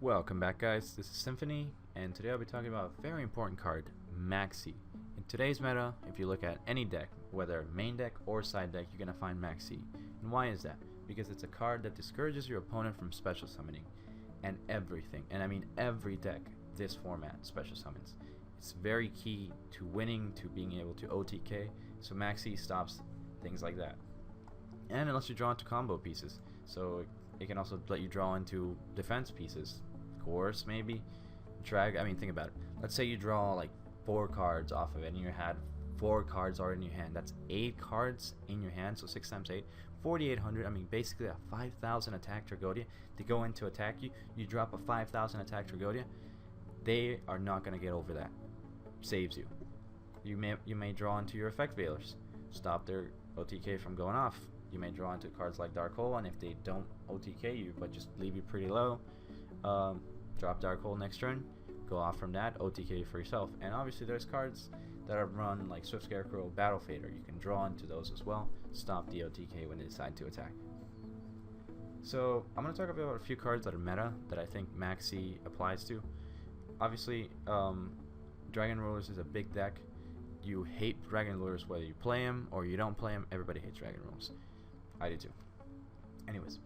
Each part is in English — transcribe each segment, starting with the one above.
Welcome back, guys. This is Symphony, and today I'll be talking about a very important card, Maxx. In today's meta, if you look at any deck, whether main deck or side deck, you're going to find Maxx. And why is that? Because it's a card that discourages your opponent from special summoning and everything. And I mean every deck, this format, special summons. It's very key to winning, to being able to OTK, so Maxx stops things like that. And it lets you draw into combo pieces, so it can also let you draw into defense pieces. Course, maybe drag. I mean, think about it. Let's say you draw like 4 cards off of it and you had 4 cards already in your hand. That's 8 cards in your hand, so 6 times 8, 4,800. I mean, basically a 5,000 attack Tragodia to go in to attack you. You drop a 5,000 attack Tragodia, they are not going to get over that. Saves you. You may draw into your effect veilers, stop their OTK from going off. You may draw into cards like Dark Hole, and if they don't OTK you but just leave you pretty low, drop Dark Hole next turn, go off from that, OTK for yourself. And obviously there's cards that are run like Swift Scarecrow, Battle Fader. You can draw into those as well, stop the OTK when they decide to attack. So I'm going to talk about a few cards that are meta that I think Maxx applies to. Obviously, Dragon Rulers is a big deck. You hate Dragon Rulers whether you play them or you don't play them. Everybody hates Dragon Rulers. I do too. Anyways,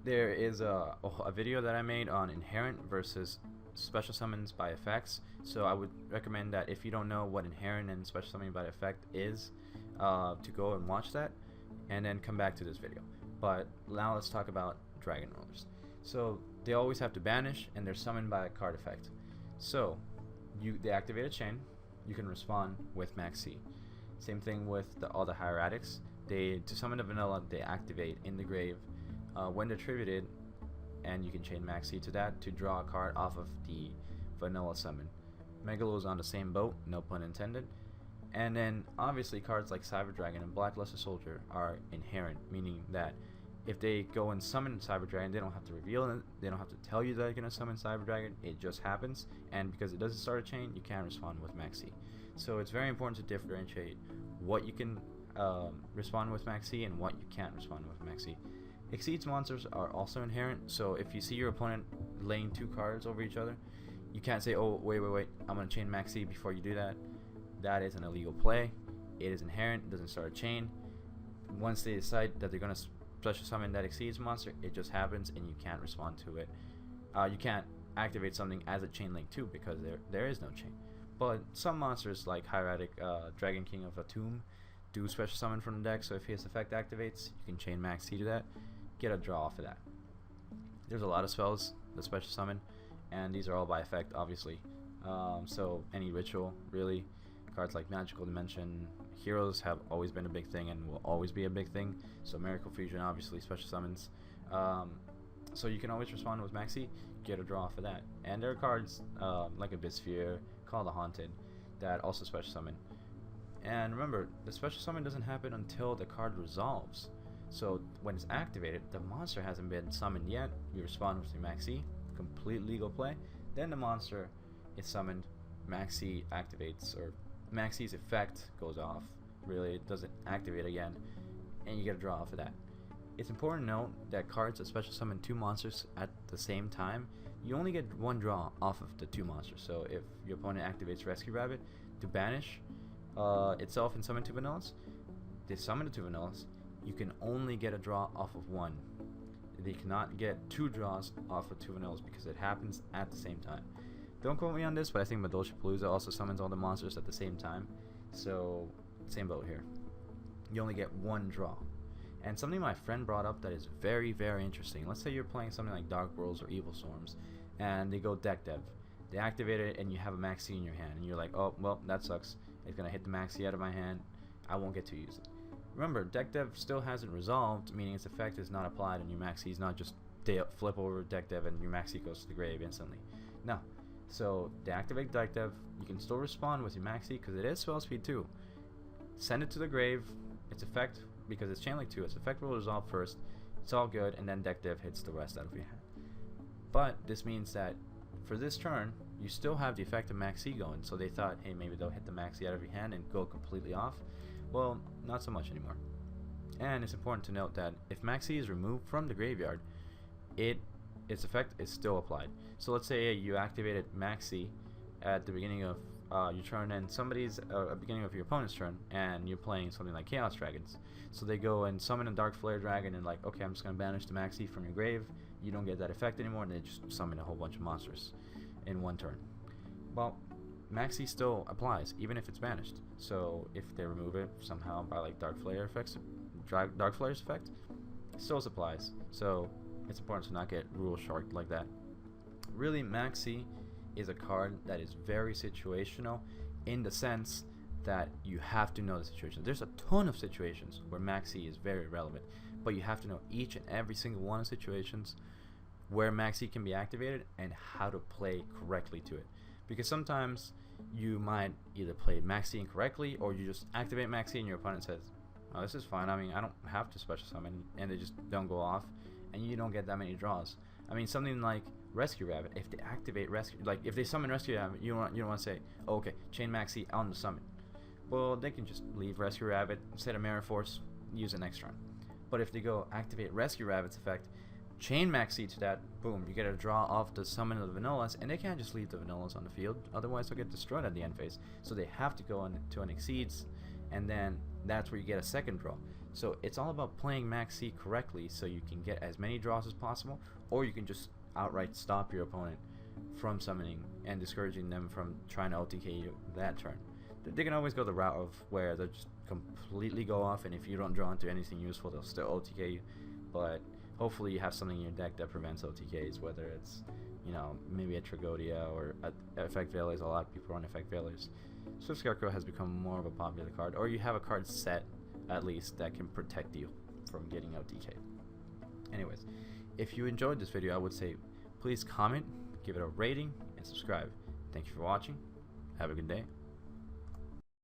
there is a video that I made on inherent versus special summons by effects. So I would recommend that if you don't know what inherent and special summoning by effect is, to go and watch that and then come back to this video. But now let's talk about Dragon Rulers. So they always have to banish and they're summoned by a card effect. So they activate a chain, you can respond with Maxx. Same thing with all the hieratics. To summon a vanilla, they activate in the grave when they're tributed, and you can chain Maxx to that to draw a card off of the vanilla summon. Megalo is on the same boat, no pun intended. And then obviously cards like Cyber Dragon and Blackluster Soldier are inherent, meaning that if they go and summon Cyber Dragon, they don't have to reveal it, they don't have to tell you that they're going to summon Cyber Dragon, it just happens. And because it doesn't start a chain, you can't respond with Maxx. So it's very important to differentiate what you can respond with Maxx and what you can't respond with Maxx. Exceeds monsters are also inherent, so if you see your opponent laying 2 cards over each other, you can't say, oh wait, I'm going to chain Maxx before you do that. That is an illegal play. It is inherent, it doesn't start a chain. Once they decide that they're going to special summon that exceeds monster, it just happens and you can't respond to it. You can't activate something as a chain link too, because there is no chain. But some monsters like Hieratic Dragon King of Atum do special summon from the deck, so if his effect activates, you can chain Maxx to that, get a draw off of that. There's a lot of spells that special summon, and these are all by effect, obviously. So any ritual, really. Cards like Magical Dimension, heroes have always been a big thing and will always be a big thing. So Miracle Fusion, obviously, special summons. So you can always respond with Maxx, get a draw off of that. And there are cards like Abyssphere, Call the Haunted, that also special summon. And remember, the special summon doesn't happen until the card resolves. So when it's activated, the monster hasn't been summoned yet. You respond with your Maxx, complete legal play. Then the monster is summoned, Maxx activates, or Maxx's effect goes off. Really, it doesn't activate again, and you get a draw off of that. It's important to note that cards that special summon 2 monsters at the same time, you only get 1 draw off of the 2 monsters. So if your opponent activates Rescue Rabbit to banish itself and summon 2 vanillas, they summon the 2 vanillas, you can only get a draw off of 1. They cannot get 2 draws off of 2 vanillas because it happens at the same time. Don't quote me on this, but I think Madolchapalooza also summons all the monsters at the same time. So same boat here. You only get 1 draw. And something my friend brought up that is very, very interesting. Let's say you're playing something like Dark Worlds or Evil Storms, and they go deck dev. They activate it, and you have a Maxx in your hand, and you're like, oh, well, that sucks. It's gonna hit the Maxx out of my hand. I won't get to use it. Remember, deck dev still hasn't resolved, meaning its effect is not applied, and your Maxx is not just flip over deck dev and your Maxx goes to the grave instantly. No. So they activate deck dev. You can still respond with your Maxx because it is spell speed too. Send it to the grave. Its effect, because it's chain link 2, its effect will resolve first. It's all good, and then deck dev hits the rest out of your hand. But this means that for this turn, you still have the effect of Maxx going. So they thought, hey, maybe they'll hit the Maxx out of your hand and go completely off. Well, not so much anymore. And it's important to note that if Maxx is removed from the graveyard, it its effect is still applied. So let's say you activated Maxi at the beginning of your turn, and somebody's beginning of your opponent's turn, and you're playing something like Chaos Dragons. So they go and summon a Dark Flare Dragon, and like, okay, I'm just gonna banish the Maxi from your grave. You don't get that effect anymore, and they just summon a whole bunch of monsters in one turn. Well, Maxi still applies even if it's banished. So if they remove it somehow by like Dark Flare's effect, it still applies. So it's important to not get rule sharked like that. Really, Maxi is a card that is very situational in the sense that you have to know the situation. There's a ton of situations where Maxi is very relevant, but you have to know each and every single one of situations where Maxi can be activated and how to play correctly to it. Because sometimes you might either play Maxi incorrectly, or you just activate Maxi and your opponent says, oh, this is fine, I mean, I don't have to special summon, and they just don't go off, and you don't get that many draws. I mean, something like Rescue Rabbit, if they activate Rescue, like if they summon Rescue Rabbit, you don't want to say, oh, okay, chain Maxi on the summon. Well, they can just leave Rescue Rabbit, set a Mirror Force, use it next turn. But if they go activate Rescue Rabbit's effect, chain Maxi to that, boom, you get a draw off the summon of the Vanillas, and they can't just leave the Vanillas on the field, otherwise they'll get destroyed at the end phase. So they have to go into an Exceeds, and then that's where you get a second draw. So it's all about playing Maxi correctly so you can get as many draws as possible, or you can just outright stop your opponent from summoning and discouraging them from trying to OTK you that turn. They can always go the route of where they'll just completely go off, and if you don't draw into anything useful, they'll still OTK you. But hopefully you have something in your deck that prevents OTKs, whether it's, you know, maybe a Tragodia or Effect Veilers. A lot of people run Effect Veilers. Swift Scarecrow has become more of a popular card, or you have a card set at least that can protect you from getting OTK'd. Anyways, if you enjoyed this video, I would say please comment, give it a rating, and subscribe. Thank you for watching. Have a good day.